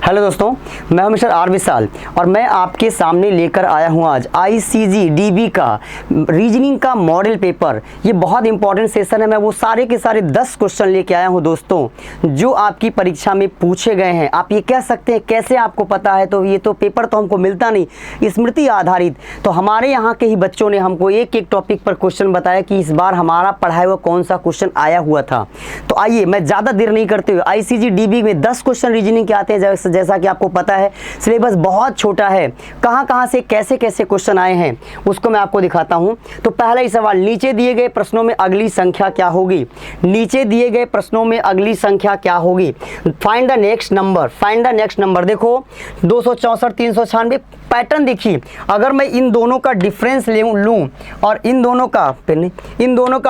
Hello दोस्तों, मैं हूं मिस्टर आर विशाल और मैं आपके सामने लेकर आया हूं आज आईसीजी डीबी का रीजनिंग का मॉडल पेपर। ये बहुत इंपॉर्टेंट सेशन है। मैं वो सारे के सारे 10 क्वेश्चन लेके आया हूं दोस्तों, जो आपकी परीक्षा में पूछे गए हैं। आप ये कह सकते हैं कैसे आपको पता है, तो ये तो पेपर तो हमको मिलता नहीं, स्मृति आधारित। तो हमारे यहाँ के ही बच्चों ने हमको एक एक टॉपिक पर क्वेश्चन बताया कि इस बार हमारा पढ़ाया हुआ कौन सा क्वेश्चन आया हुआ था। तो आइए, मैं ज़्यादा देर नहीं करते हुए, आईसीजी डीबी में 10 क्वेश्चन रीजनिंग के आते हैं। जैसा कि आपको पता है सिलेबस बहुत छोटा है, कहां से कैसे कैसे क्वेश्चन आए हैं उसको मैं आपको दिखाता हूं। तो पहला ही सवाल, नीचे दिए गए प्रश्नों में अगली संख्या क्या होगी? नीचे दिए गए प्रश्नों में अगली संख्या क्या होगी? Find the next number. Find the next number. देखो 264, 396 पैटर्न देखिए। अगर मैं इन दोनों का डिफरेंस लूं और इन दोनों का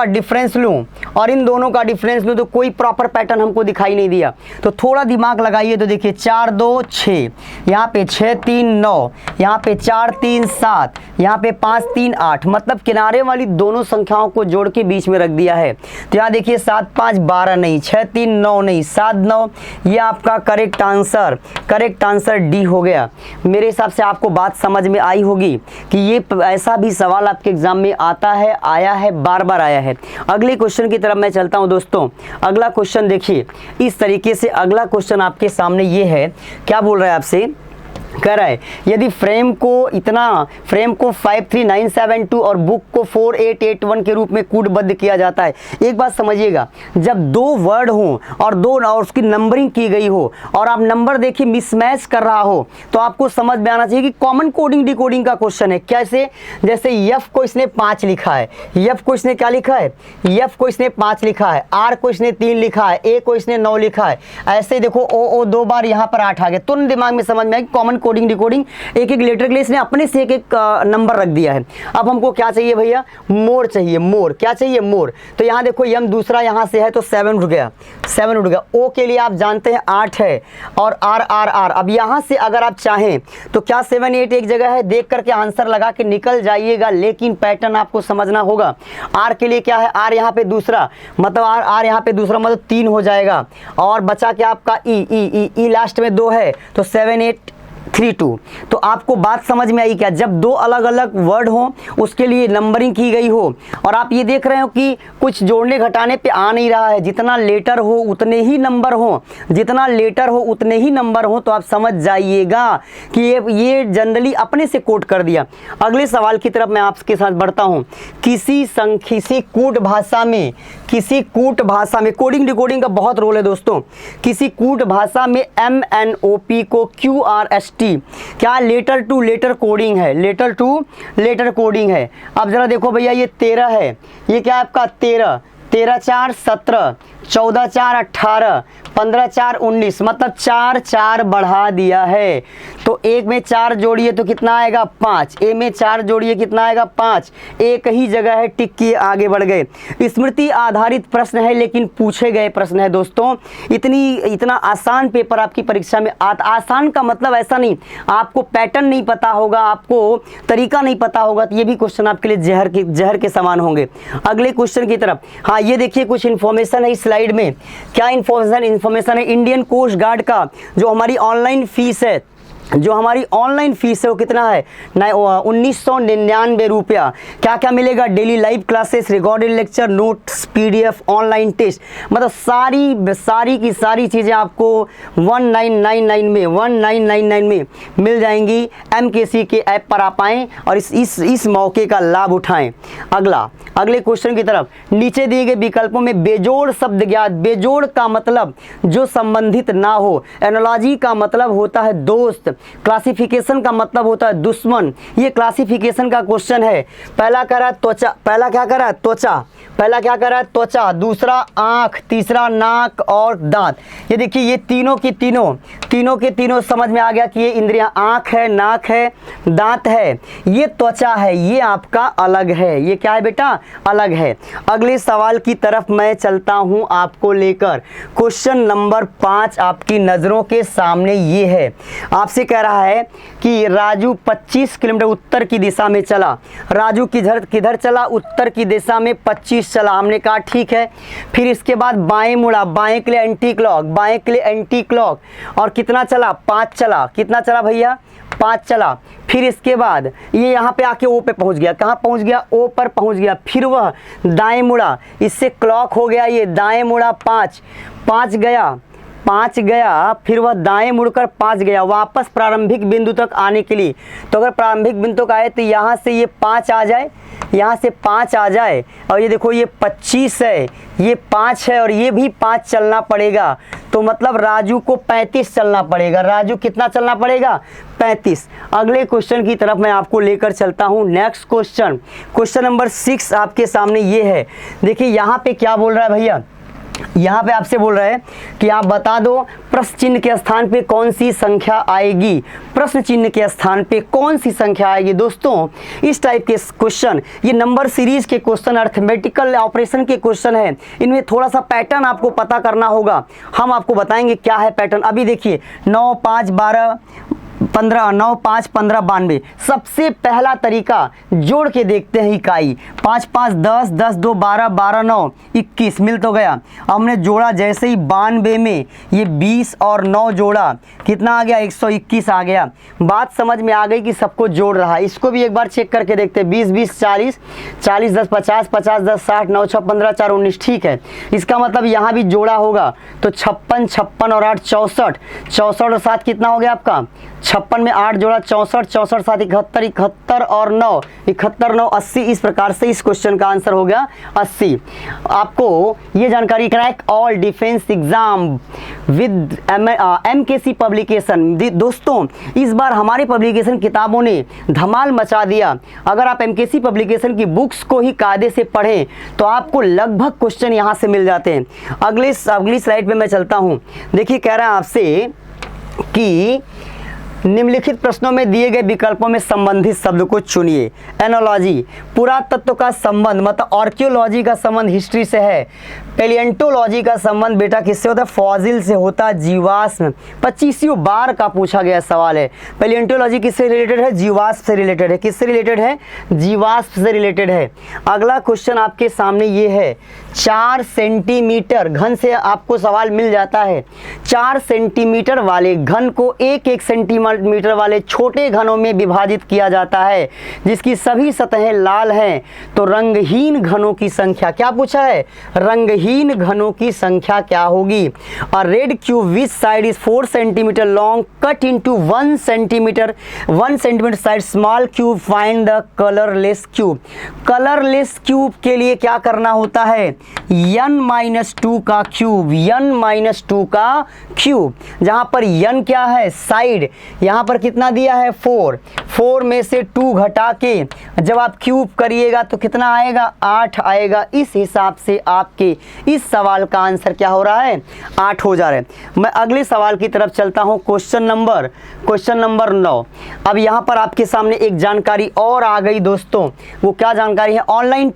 डिफरेंस लूं और इन दोनों का डिफरेंस लूं तो कोई प्रॉपर पैटर्न हमको दिखाई नहीं दिया। तो थोड़ा दिमाग लगाइए तो देखिए 4 2 6, यहाँ पे 6 3 9, यहाँ पे 4 3 7, यहाँ पे 5 3 8, मतलब किनारे वाली दोनों संख्याओं को जोड़ के बीच में रख दिया है। तो यहाँ देखिए 7 5 12 नहीं, 6 3 9 नहीं, 7 9। ये आपका करेक्ट आंसर डी हो गया। मेरे हिसाब से आपको बात समझ में आई होगी कि ये ऐसा भी सवाल आपके एग्जाम में आता है, आया है, बार बार आया है। अगले क्वेश्चन की तरफ मैं चलता हूं दोस्तों। अगला क्वेश्चन देखिए इस तरीके से। अगला क्वेश्चन आपके सामने ये है, क्या बोल रहा है आपसे? कह रहा है यदि फ्रेम को 53972 और बुक को 4881 के रूप में कूटबद्ध किया जाता है। एक बात समझिएगा, जब दो वर्ड हो और उसकी नंबरिंग की गई हो और आप नंबर देखिए मिसमैच कर रहा हो, तो आपको समझ में आना चाहिए कि कॉमन कोडिंग डिकोडिंग का क्वेश्चन है। कैसे? जैसे एफ को इसने 5 लिखा है, एफ को इसने क्या लिखा है? एफ को इसने 5 लिखा है, आर को इसने 3 लिखा है, ए को इसने 9 लिखा है। ऐसे देखो ओ 2 बार यहाँ पर 8 आ गया। तुरंत दिमाग में समझ में आए कॉमन कोडिंग डिकोडिंग, एक एक लेटर के लिए इसने अपने से एक एक नंबर रख दिया है। अब हमको क्या चाहिए भैया? मोर चाहिए। मोर क्या चाहिए? मोर। तो यहाँ देखो यम दूसरा यहाँ से है तो 7 उठ गया, 7 उठ गया। ओ के लिए आप जानते हैं 8 है और आर। अब यहाँ से अगर आप चाहें तो क्या 7 8 एक जगह है, देख करके आंसर लगा के निकल जाइएगा, लेकिन पैटर्न आपको समझना होगा। आर के लिए क्या है? आर यहाँ पे दूसरा, मतलब आर यहाँ पे दूसरा, मतलब 3 हो जाएगा। और बचा क्या आपका? ई लास्ट में 2 है तो 7 8 3 2। तो आपको बात समझ में आई क्या? जब दो अलग अलग वर्ड हो उसके लिए नंबरिंग की गई हो और आप ये देख रहे हो कि कुछ जोड़ने घटाने पे आ नहीं रहा है, जितना लेटर हो उतने ही नंबर हो, जितना लेटर हो उतने ही नंबर हो, तो आप समझ जाइएगा कि ये जनरली अपने से कोड कर दिया। अगले सवाल की तरफ मैं आपके साथ बढ़ता हूँ। किसी कूट भाषा में कोडिंग डिकोडिंग का बहुत रोल है दोस्तों। किसी कूट भाषा में MNOP को QRST, क्या लेटर टू लेटर कोडिंग है, लेटर टू लेटर कोडिंग है। अब जरा देखो भैया, ये 13 है, ये क्या है आपका? 13 4 17, 14 4 18, 15 4 19, मतलब 4 4 बढ़ा दिया है। तो एक में 4 जोड़िए तो कितना आएगा? 5। ए में 4 जोड़िए कितना आएगा? 5। एक ही जगह है, टिक किए आगे बढ़ गए। स्मृति आधारित प्रश्न है लेकिन पूछे गए प्रश्न है दोस्तों। इतना आसान पेपर आपकी परीक्षा में आसान का मतलब ऐसा नहीं, आपको पैटर्न नहीं पता होगा, आपको तरीका नहीं पता होगा, तो ये भी क्वेश्चन आपके लिए जहर के समान होंगे। अगले क्वेश्चन की तरफ। हाँ, ये देखिए कुछ इन्फॉर्मेशन है इस स्लाइड में। क्या इन्फॉर्मेशन है? इंडियन कोस्ट गार्ड का जो हमारी ऑनलाइन फीस है, वो कितना है? 1999 रुपया। क्या क्या मिलेगा? Daily live classes, recorded lecture, notes, PDF, online test, मतलब सारी की सारी चीज़ें आपको 1999 में मिल जाएंगी। MKC के ऐप पर आप आएँ और इस मौके का लाभ उठाएं। अगले क्वेश्चन की तरफ। नीचे दिए गए विकल्पों में बेजोड़ शब्द ज्ञात। बेजोड़ का मतलब जो संबंधित ना हो। एनालॉजी का मतलब होता है दोस्त। क्लासिफिकेशन का मतलब होता है दुश्मन। ये क्लासिफिकेशन का क्वेश्चन है। पहला कह रहा है त्वचा, पहला क्या कर रहा है? त्वचा, दूसरा आंख, तीसरा नाक और दांत। ये देखिए ये तीनों के तीनों समझ में आ गया कि ये इंद्रियां आंख है, नाक है, दांत है, ये त्वचा है, ये आपका अलग है। ये क्या है बेटा? अलग है। अगले सवाल की तरफ मैं चलता हूं आपको लेकर। क्वेश्चन नंबर 5 आपकी नजरों के सामने ये है। आपसे देखिए कह रहा है कि राजू 25 किलोमीटर उत्तर की दिशा में चला। राजू किधर चला? उत्तर की दिशा में 25 चला। हमने कहा ठीक है। फिर इसके बाद बाएं मुड़ा, बाएं के लिए एंटी क्लॉक, बाएं के लिए एंटी क्लॉक, और कितना चला? 5 चला। कितना चला भैया? 5 चला। फिर इसके बाद ये यहाँ पे आके ओ पे पहुँच गया। कहाँ पहुँच गया? ओ पर पहुँच गया। फिर वह दाएं मुड़ा, इससे क्लॉक हो गया, ये दाएं मुड़ा 5 गया। फिर वह दाएं मुड़कर 5 गया वापस प्रारंभिक बिंदु तक आने के लिए। तो अगर प्रारंभिक बिंदु तक आए तो यहाँ से ये 5 आ जाए, यहाँ से 5 आ जाए, और ये देखो ये 25 है, ये 5 है, और ये भी 5 चलना पड़ेगा। तो मतलब राजू को 35 चलना पड़ेगा। राजू कितना चलना पड़ेगा? 35। अगले क्वेश्चन की तरफ मैं आपको लेकर चलता हूँ। नेक्स्ट क्वेश्चन नंबर 6 आपके सामने ये है। देखिए यहाँ पे क्या बोल रहा है भैया, यहाँ पे आपसे बोल रहा है कि आप बता दो प्रश्न चिन्ह के स्थान पे कौन सी संख्या आएगी। प्रश्न चिन्ह के स्थान पे कौन सी संख्या आएगी? दोस्तों इस टाइप के क्वेश्चन, ये नंबर सीरीज के क्वेश्चन, अर्थमेटिकल ऑपरेशन के क्वेश्चन है। इनमें थोड़ा सा पैटर्न आपको पता करना होगा। हम आपको बताएंगे क्या है पैटर्न। अभी देखिए 9, 5, 12, 15, 9, 5, 15, 92। सबसे पहला तरीका जोड़ के देखते हैं इकाई। 5, 5, 10, 10, 2, 12, 12, 9, 21 मिल तो गया। हमने जोड़ा जैसे ही 92 में ये 20 और 9 जोड़ा, कितना आ गया? 121 आ गया। बात समझ में आ गई कि सबको जोड़ रहा है। इसको भी एक बार चेक करके देखते हैं। 20, 20, 40, 40, 10, 50, 50, 10, 60, 9, 6, 15, 4, 19। ठीक है, इसका मतलब यहाँ भी जोड़ा होगा। तो 56, 56 और 8, 64, 64 और 7 कितना हो गया आपका? 56 में 8 जोड़ा 64, 64 7 71, 71 और 9, 71, 9, 80। इस प्रकार से इस क्वेश्चन का आंसर हो गया 80। आपको ये जानकारी, crack all defence exam with MKC publication. दोस्तों इस बार हमारे पब्लिकेशन किताबों ने धमाल मचा दिया। अगर आप MKC पब्लिकेशन की बुक्स को ही कायदे से पढ़ें तो आपको लगभग क्वेश्चन यहाँ से मिल जाते हैं। अगली स्लाइड पे मैं चलता हूँ। देखिए कह रहा है आपसे कि निम्नलिखित प्रश्नों में दिए गए विकल्पों में संबंधित शब्द को चुनिए। एनोलॉजी, पुरातत्व का संबंध मतलब आर्कियोलॉजी का संबंध हिस्ट्री से है। पेलियंटोलॉजी का संबंध बेटा किससे होता है? फॉसिल से होता है, जीवाश्म। 25 बार का पूछा गया सवाल है। पेलियंटोलॉजी किससे रिलेटेड है? जीवाश्म से रिलेटेड है। किससे रिलेटेड है? जीवाश्म से रिलेटेड है। अगला क्वेश्चन आपके सामने ये है। 4 सेंटीमीटर घन से आपको सवाल मिल जाता है। 4 सेंटीमीटर वाले घन को 1-1 सेंटीमीटर वाले छोटे घनों में विभाजित किया जाता है जिसकी सभी सतहें लाल हैं। तो रंगहीन घनों की संख्या क्या पूछा है? रंगहीन घनों की संख्या क्या होगी? और red cube which side is 4 centimetre long cut into 1 centimetre side small cube find the colourless cube. Colourless cube के लिए क्या करना होता है? n-2 का क्यूब, n-2 का क्यूब। जहां पर n क्या है? साइड। यहां पर कितना दिया है? 4 में से 2 घटा के जब आप क्यूब करिएगा तो कितना आएगा? 8 आएगा। इस हिसाब से आपके इस सवाल का आंसर क्या हो रहा है? 8 हो जा रहा है। मैं अगले सवाल की तरफ चलता हूं। Question number 9। अब यहां पर आपके सामने एक जानकारी और आ गई दोस्तों। वो क्या जानकारी है? ऑनलाइन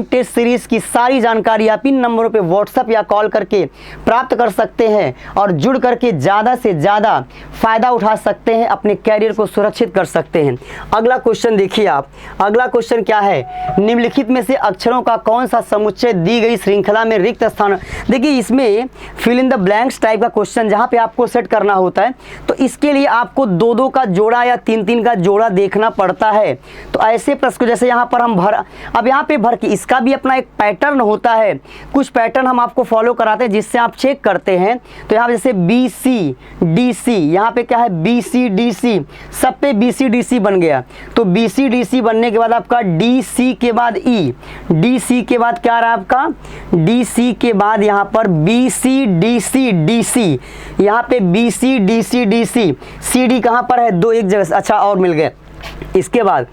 टेस्ट सीरीज की सारी जानकारी आप इन नंबरों पे व्हाट्सएप या कॉल करके प्राप्त कर सकते हैं और जुड़ करके ज़्यादा से ज़्यादा फायदा उठा सकते हैं, अपने कैरियर को सुरक्षित कर सकते हैं। अगला क्वेश्चन देखिए आप। अगला क्वेश्चन क्या है? निम्नलिखित में से अक्षरों का कौन सा समुच्चय दी गई श्रृंखला में रिक्त स्थान। देखिए इसमें fill in the blanks type का क्वेश्चन जहां पे आपको सेट करना होता है, तो इसके लिए आपको 2-2 का जोड़ा या 3-3 का जोड़ा देखना पड़ता है। तो ऐसे प्रश्न को जैसे यहाँ पर हम अब यहाँ पे भर के, इसका भी अपना एक पैटर्न होता है। कुछ पैटर्न हम आपको फॉलो कराते हैं जिससे आप चेक करते हैं। तो यहाँ जैसे BC-DC, यहाँ पे क्या है? BC-DC, सब पे BC-DC बन गया। तो BC-DC बनने के बाद आपका DC के बाद E, DC के बाद क्या रहा आपका? DC के बाद यहाँ पर BC-DC-DC, यहाँ पे BC-DC-DC, CD कहाँ पर है? 2 एक जगह। अच्छा और मिल गए। इसके बाद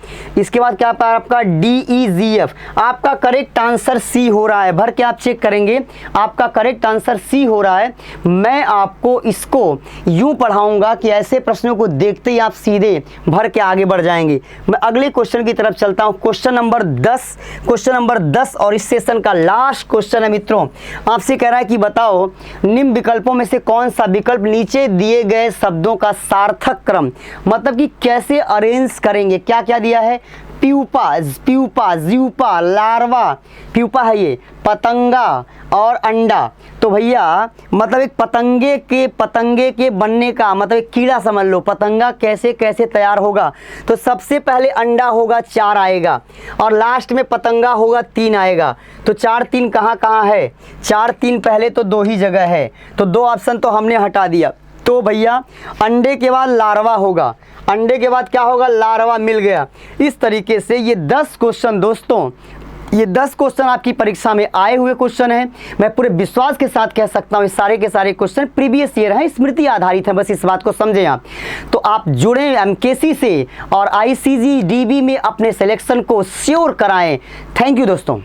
क्या आपका DEGF, आपका करेक्ट आंसर सी हो रहा है। भर के आप चेक करेंगे, आपका करेक्ट आंसर सी हो रहा है। मैं आपको इसको यूं पढ़ाऊंगा कि ऐसे प्रश्नों को देखते ही आप सीधे भर के आगे बढ़ जाएंगे। मैं अगले क्वेश्चन की तरफ चलता हूं, क्वेश्चन नंबर 10 और इस सेशन का लास्ट क्वेश्चन है मित्रों। आपसे कह रहा है कि बताओ निम्न विकल्पों में से कौन सा विकल्प नीचे दिए गए शब्दों का सार्थक क्रम, मतलब कि कैसे अरेंज करेंगे। क्या क्या दिया है, प्यूपा, ज्यूपा, लार्वा, प्यूपा है ये, पतंगा और अंडा। तो भैया मतलब एक पतंगे के बनने का मतलब एक कीड़ा समझ लो, पतंगा कैसे कैसे तैयार होगा। तो सबसे पहले अंडा होगा 4 आएगा और लास्ट में पतंगा होगा 3 आएगा। तो 4 3 कहाँ कहाँ है, 4 3 पहले तो 2 ही जगह है, तो 2 ऑप्शन तो हमने हटा दिया। तो भैया अंडे के बाद लार्वा होगा, अंडे के बाद क्या होगा, लार्वा मिल गया। इस तरीके से ये 10 क्वेश्चन दोस्तों, ये 10 क्वेश्चन आपकी परीक्षा में आए हुए क्वेश्चन हैं। मैं पूरे विश्वास के साथ कह सकता हूँ ये सारे के सारे क्वेश्चन प्रीवियस ईयर हैं, स्मृति आधारित हैं, बस इस बात को समझें आप। तो आप जुड़ें MKC से और ICG DB में अपने सिलेक्शन को श्योर कराएं। थैंक यू दोस्तों।